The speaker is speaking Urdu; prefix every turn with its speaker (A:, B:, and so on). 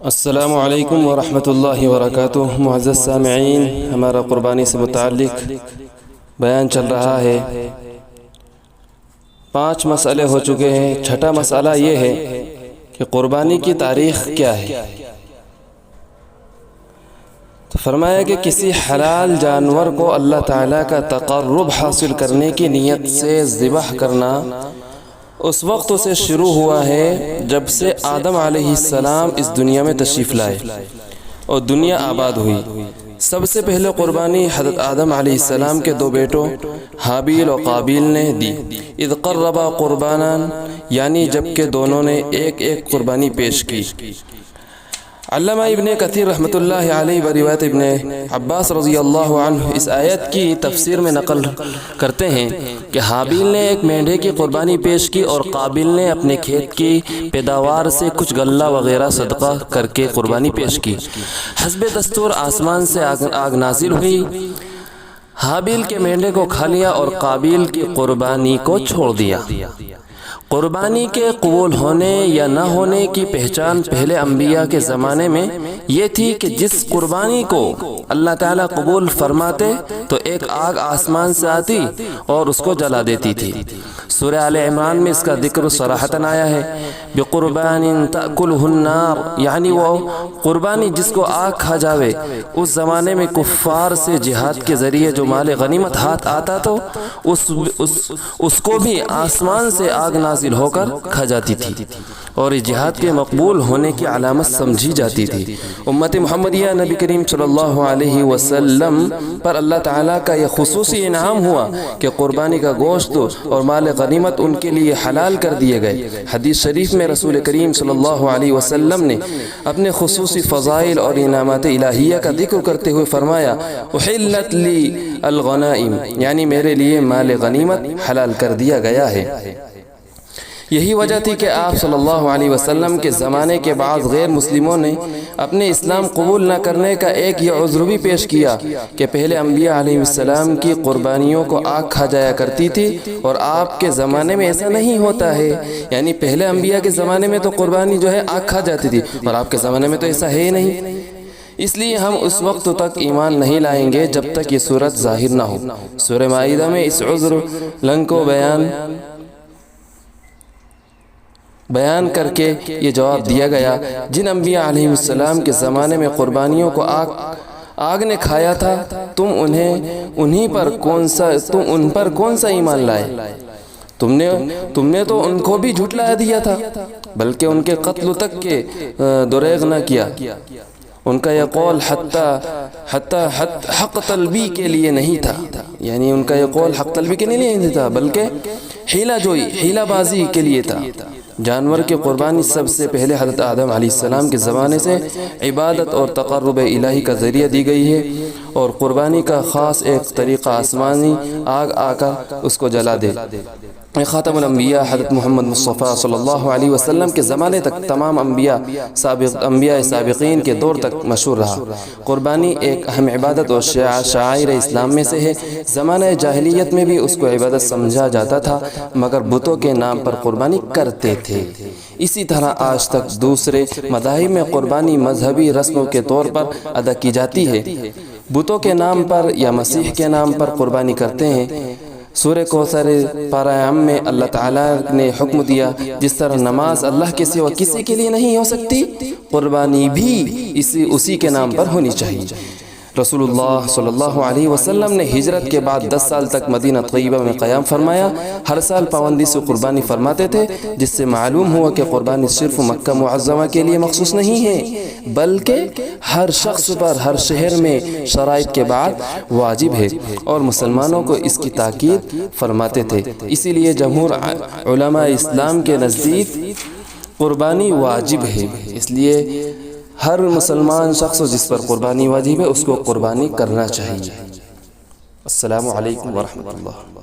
A: السلام علیکم ورحمۃ اللہ وبرکاتہ۔ معزز سامعین، ہمارا قربانی سے متعلق بیان چل رہا ہے۔ 5 مسئلے ہو چکے ہیں۔ چھٹا مسئلہ یہ ہے کہ قربانی کی تاریخ کیا ہے۔ تو فرمایا کہ کسی حلال جانور کو اللہ تعالیٰ کا تقرب حاصل کرنے کی نیت سے ذبح کرنا اس وقت سے شروع ہوا ہے جب سے آدم علیہ السلام اس دنیا میں تشریف لائے اور دنیا آباد ہوئی۔ سب سے پہلے قربانی حضرت آدم علیہ السلام کے 2 بیٹوں حابیل و قابیل نے دی۔ اذ قربا قربانا، یعنی جب کہ دونوں نے ایک ایک قربانی پیش کی۔ علامہ ابن کثیر رحمۃ اللہ علیہ و روایت ابن عباس رضی اللہ عنہ اس آیت کی تفسیر میں نقل کرتے ہیں کہ حابیل نے ایک مینڈھے کی قربانی پیش کی اور قابیل نے اپنے کھیت کی پیداوار سے کچھ غلہ وغیرہ صدقہ کر کے قربانی پیش کی۔ حسب دستور آسمان سے آگ نازل ہوئی، حابیل کے مینڈھے کو کھا لیا اور قابیل کی قربانی کو چھوڑ دیا۔ قربانی کے قبول ہونے یا نہ ہونے کی پہچان پہلے انبیاء کے زمانے میں یہ تھی کہ جس قربانی کو اللہ تعالیٰ قبول فرماتے تو ایک آگ آسمان سے آتی اور اس کو جلا دیتی تھی۔ سورہ آل عمران میں اس کا ذکر صراحتاً آیا ہے، بِقُرْبَانٍ تَأْكُلُهُ النَّارُ، یعنی وہ قربانی جس کو آگ کھا جاوے۔ اس زمانے میں کفار سے جہاد کے ذریعے جو مال غنیمت ہاتھ آتا تو اس کو بھی آسمان سے آگ نازل ہو کر کھا جاتی تھی اور اس جہاد کے مقبول ہونے کی علامت سمجھی جاتی تھی۔ امت محمدیہ نبی کریم صلی اللہ علیہ وسلم پر اللہ تعالیٰ کا یہ خصوصی انعام ہوا کہ قربانی کا گوشت اور مال غنیمت ان کے لیے حلال کر دیے گئے۔ حدیث شریف میں رسول کریم صلی اللہ علیہ وسلم نے اپنے خصوصی فضائل اور انعامات الہیہ کا ذکر کرتے ہوئے فرمایا، احلت لی الغنائم، یعنی میرے لیے مال غنیمت حلال کر دیا گیا ہے۔ یہی وجہ تھی کہ آپ صلی اللہ علیہ وسلم کے زمانے کے بعض غیر مسلموں نے اپنے اسلام قبول نہ کرنے کا ایک یہ عذر بھی پیش کیا کہ پہلے انبیاء علیہ السلام کی قربانیوں کو آگ کھا جایا کرتی تھی اور آپ کے زمانے میں ایسا نہیں ہوتا ہے، یعنی پہلے انبیاء کے زمانے میں تو قربانی جو ہے آگ کھا جاتی تھی اور آپ کے زمانے میں تو ایسا ہے ہی نہیں۔ اس لیے ہم اس وقت تک ایمان نہیں لائیں گے جب تک یہ صورت ظاہر نہ ہو۔ سورہ مائدہ میں اس عذر لنگ کو بیان کر کے یہ جواب دیا گیا، جن انبیاء علیہ السلام کے زمانے میں قربانیوں کو آگ نے کھایا تھا، تم ان پر کون سا ایمان لائے؟ تم نے تو ان کو بھی جھٹلا دیا تھا، بلکہ ان کے قتل تک کے دریغ نہ کیا۔ ان کا یہ قول حتی حق طلبی کے لیے نہیں تھا، یعنی ان کا یہ قول حق طلبی کے لیے نہیں تھا بلکہ حیلہ بازی کے لیے تھا۔ جانور کی قربانی سب سے پہلے حضرت آدم علیہ السلام کے زمانے سے عبادت اور تقرب الہی کا ذریعہ دی گئی ہے، اور قربانی کا خاص ایک طریقہ آسمانی آگ آ کر اس کو جلا دے۔ خاتم الانبیاء حضرت محمد مصطفیٰ صلی اللہ علیہ وسلم کے زمانے تک تمام انبیاء سابقین کے دور تک مشہور رہا۔ قربانی ایک اہم عبادت اور شعائر اسلام میں سے ہے۔ زمانہ جاہلیت میں بھی اس کو عبادت سمجھا جاتا تھا، مگر بتوں کے نام پر قربانی کرتے تھے۔ اسی طرح آج تک دوسرے مذاہب میں قربانی مذہبی رسموں کے طور پر ادا کی جاتی ہے۔ بتوں کے نام پر یا مسیح کے نام پر قربانی کرتے ہیں۔ سورہ کوثر پارہ عام میں اللہ تعالیٰ نے حکم دیا، جس طرح نماز اللہ کے سوا کسی کے لیے نہیں ہو سکتی، قربانی بھی اسی کے نام پر ہونی چاہیے۔ رسول اللہ صلی اللہ علیہ وسلم نے ہجرت کے بعد 10 سال تک مدینہ طیبہ میں قیام فرمایا۔ ہر سال پابندی سے قربانی فرماتے تھے، جس سے معلوم ہوا کہ قربانی صرف مکہ معظمہ کے لیے مخصوص نہیں ہے بلکہ ہر شخص پر ہر شہر میں شرائط کے بعد واجب ہے، اور مسلمانوں کو اس کی تاکید فرماتے تھے۔ اسی لیے جمہور علماء اسلام کے نزدیک قربانی واجب ہے، اس لیے ہر مسلمان شخص جس پر قربانی واجب ہے اس کو قربانی کرنا چاہیے۔ السلام علیکم ورحمۃ اللہ۔